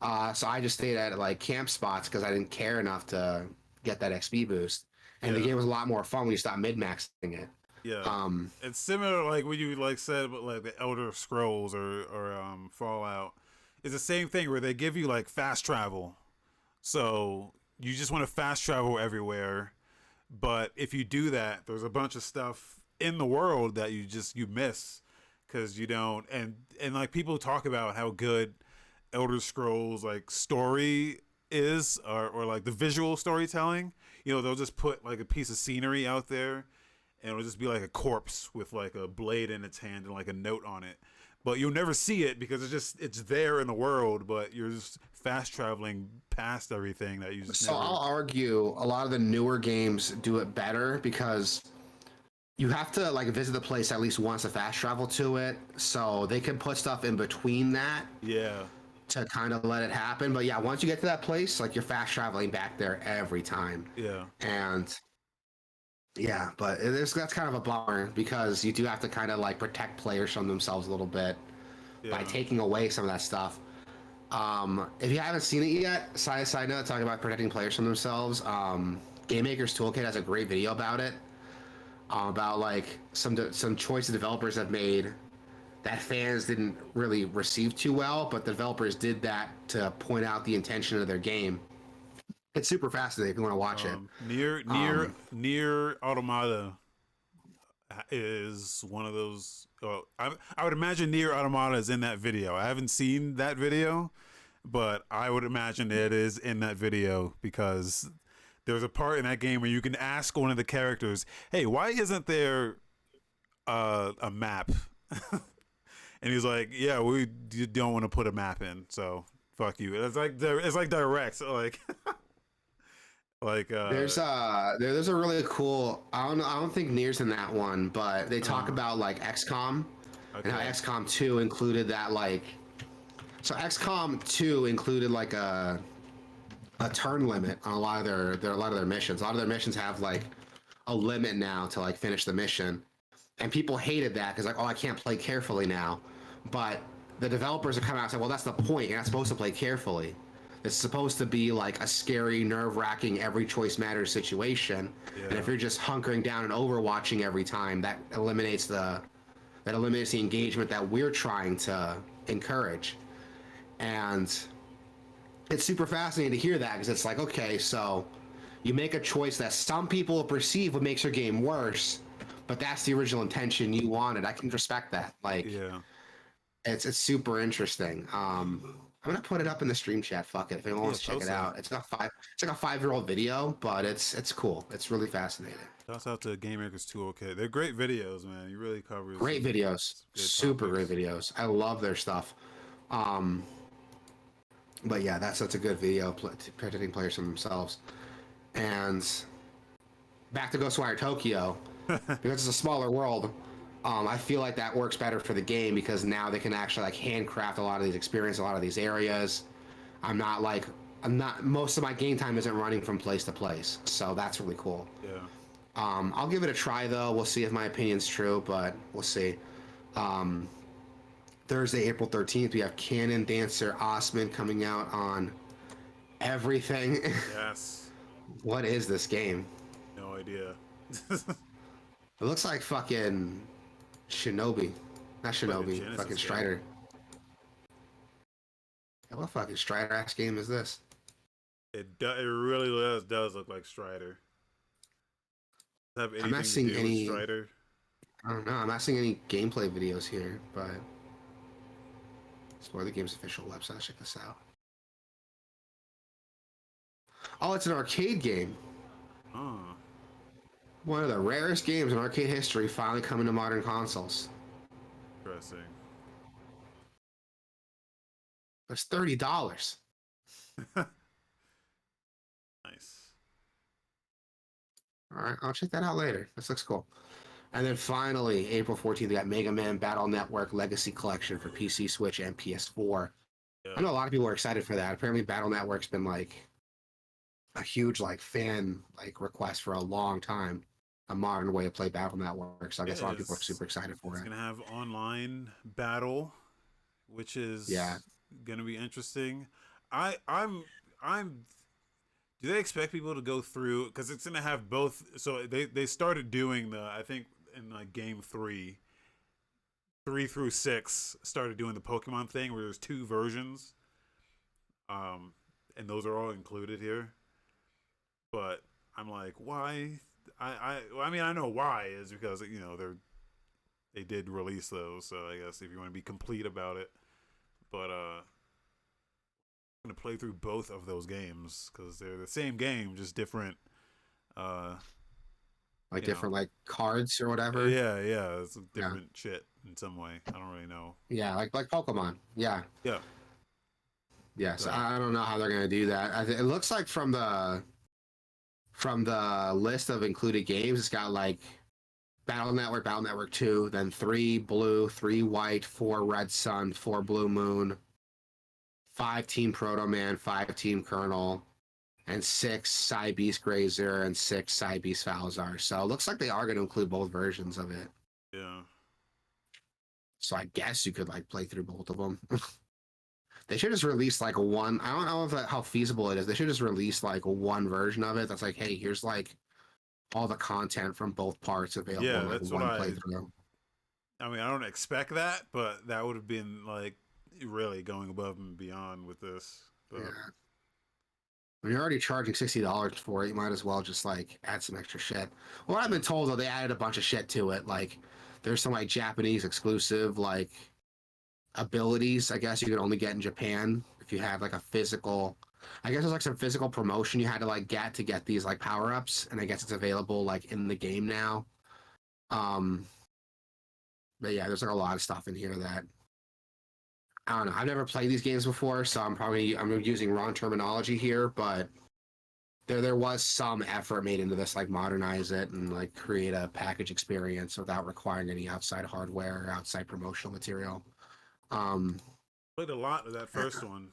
So I just stayed at like camp spots because I didn't care enough to get that XP boost. And the Yeah. game was a lot more fun when you stop min maxing it. Yeah, it's similar like what you like said about like the Elder Scrolls or Fallout. It's the same thing where they give you like fast travel, so you just want to fast travel everywhere. But if you do that, there's a bunch of stuff in the world that you miss because you don't. And like people talk about how good Elder Scrolls like story is, or like the visual storytelling. You know, they'll just put like a piece of scenery out there and it'll just be like a corpse with like a blade in its hand and like a note on it, but you'll never see it because it's there in the world, but you're just fast traveling past everything that you just So never... I'll argue a lot of the newer games do it better because you have to like visit the place at least once to fast travel to it. So they can put stuff in between that Yeah, to kind of let it happen. But yeah, once you get to that place, like you're fast traveling back there every time. yeah, And yeah, but that's kind of a bummer because you do have to kind of like protect players from themselves a little bit by yeah. taking away some of that stuff. If you haven't seen it yet, side note, talking about protecting players from themselves, Game Maker's Toolkit has a great video about it, about like some choices developers have made that fans didn't really receive too well, but the developers did that to point out the intention of their game. It's super fascinating if you want to watch it. Near Automata is one of those. Well, I would imagine Near Automata is in that video. I haven't seen that video, but I would imagine it is in that video because there's a part in that game where you can ask one of the characters, "Hey, why isn't there a map?" And he's like, "Yeah, we don't want to put a map in, so fuck you." It's like direct, like there's a really cool. I don't think Nier's in that one, but they talk about like XCOM and how XCOM 2 included that like. So XCOM 2 included like a turn limit on a lot of their missions. A lot of their missions have like a limit now to like finish the mission, and people hated that because like, oh, I can't play carefully now. But the developers are coming out and saying, well, that's the point. You're not supposed to play carefully. It's supposed to be like a scary, nerve-wracking, every choice matters situation. Yeah. And if you're just hunkering down and overwatching every time, that eliminates the engagement that we're trying to encourage. And it's super fascinating to hear that because it's like, okay, so you make a choice that some people perceive what makes your game worse, but that's the original intention you wanted. I can respect that. Like, yeah. It's super interesting. I'm gonna put it up in the stream chat. Fuck it, if anyone wants to check it out. It's like a 5-year-old video, but it's cool. It's really fascinating. Shouts out to Gamemakers 2. Okay, they're great videos, man. You really cover great videos, super great videos. I love their stuff. But yeah, that's a good video protecting players from themselves. And back to Ghostwire Tokyo, because it's a smaller world. I feel like that works better for the game because now they can actually like handcraft a lot of these experiences, a lot of these areas. Most of my game time isn't running from place to place, so that's really cool. Yeah. I'll give it a try though. We'll see if my opinion's true, but we'll see. Thursday, April 13th, we have Canon Dancer Osman coming out on everything. Yes. What is this game? No idea. It looks like fucking Shinobi. Not Shinobi, fucking Strider. Yeah, what fucking Strider ass game is this? It really does look like Strider. I'm not seeing any Strider. I don't know. I'm not seeing any gameplay videos here, but explore the game's official website. Check this out. Oh, it's an arcade game. Oh. One of the rarest games in arcade history finally coming to modern consoles. Interesting. It's $30. Nice. All right, I'll check that out later. This looks cool. And then finally, April 14th, we got Mega Man Battle Network Legacy Collection for PC, Switch, and PS4. Yeah. I know a lot of people are excited for that. Apparently, Battle Network's been like a huge like fan like request for a long time. A modern way to play Battle Network. So I guess a lot of people are super excited for it. It's gonna have online battle, which is gonna be interesting. I'm. Do they expect people to go through because it's gonna have both? So they started doing I think in like game 3 through 6 started doing the Pokemon thing where there's 2 versions, and those are all included here. But I'm like, why? I mean, I know why is because they did release those, so I guess if you want to be complete about it, but I'm gonna play through both of those games because they're the same game, just different. Like different like cards or whatever. Yeah, it's different shit in some way. I don't really know. Yeah, like Pokemon. Yeah. Yeah. So I don't know how they're gonna do that. It looks like from the list of included games, it's got like Battle Network 2, then 3 Blue, 3 White, 4 Red Sun, 4 Blue Moon, 5 Team Proto Man, 5 Team Colonel, and 6 Psy Beast Grazer and 6 Psy Beast Falzar. So it looks like they are going to include both versions of it. Yeah. So I guess you could like play through both of them. They should just release like one. I don't know how feasible it is. They should just release like one version of it that's like, hey, here's like all the content from both parts available in like one playthrough. I mean, I don't expect that, but that would have been like really going above and beyond with this. But, Yeah. When you're already charging $60 for it, you might as well just like add some extra shit. Well, I've been told though they added a bunch of shit to it. Like there's some like Japanese exclusive like abilities. I guess you could only get in Japan if you have like a physical. I guess there's like some physical promotion you had to like get these like power ups, and I guess it's available like in the game now. Um, but yeah, there's like a lot of stuff in here that I don't know. I've never played these games before, so I'm using wrong terminology here, but there was some effort made into this, like modernize it and like create a package experience without requiring any outside hardware or outside promotional material. played a lot of that first one.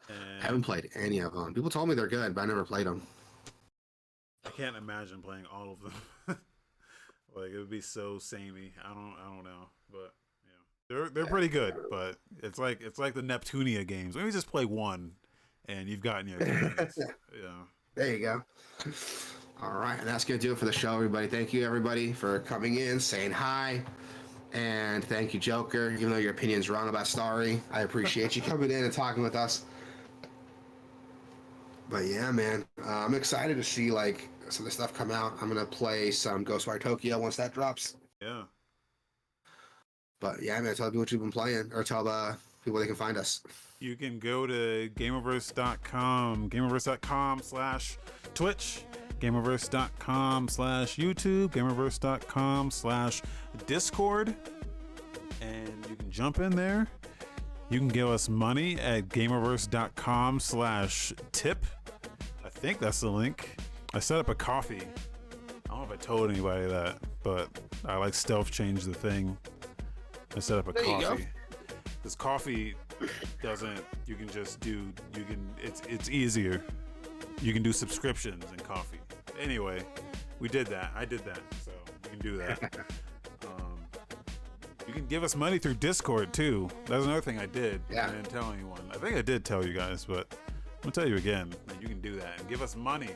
And I haven't played any of them. People told me they're good, but I never played them. I can't imagine playing all of them. Like it would be so samey. I don't know, but yeah, they're pretty good. But it's like the Neptunia games. Let me just play one, and you've gotten your experience. Yeah. There you go. All right, and that's gonna do it for the show, everybody. Thank you, everybody, for coming in, saying hi, and thank you, Joker. Even though your opinion's wrong about Starry, I appreciate you coming in and talking with us. But yeah, man, I'm excited to see like some of the stuff come out. I'm gonna play some Ghostwire Tokyo once that drops. Yeah. But yeah, man, tell people what you've been playing, or tell the people they can find us. You can go to Gameoverse.com, Gameoverse.com/Twitch, Gameoverse.com/YouTube, Gameoverse.com/Discord, and you can jump in there. You can give us money at Gameoverse.com/tip. I think that's the link. I set up a coffee. I don't know if I told anybody that, but I like stealth change the thing. I set up a coffee. This coffee doesn't. You can just do. You can. It's easier. You can do subscriptions in coffee. Anyway, we did that. I did that, so you can do that. You can give us money through Discord too. That's another thing I did. Yeah. I didn't tell anyone. I think I did tell you guys, but I'm gonna tell you again that you can do that and give us money.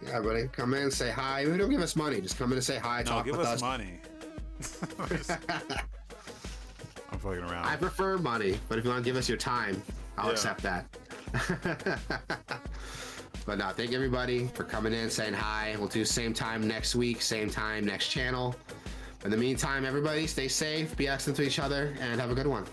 Yeah, buddy, come in and say hi. Even don't give us money. Just come in and say hi. No, talk give with us us. money. I'm fucking around. I prefer money, but if you want to give us your time, I'll accept that. But no, thank everybody for coming in, saying hi. We'll do same time next week, same time next channel. In the meantime, everybody stay safe, be excellent to each other, and have a good one.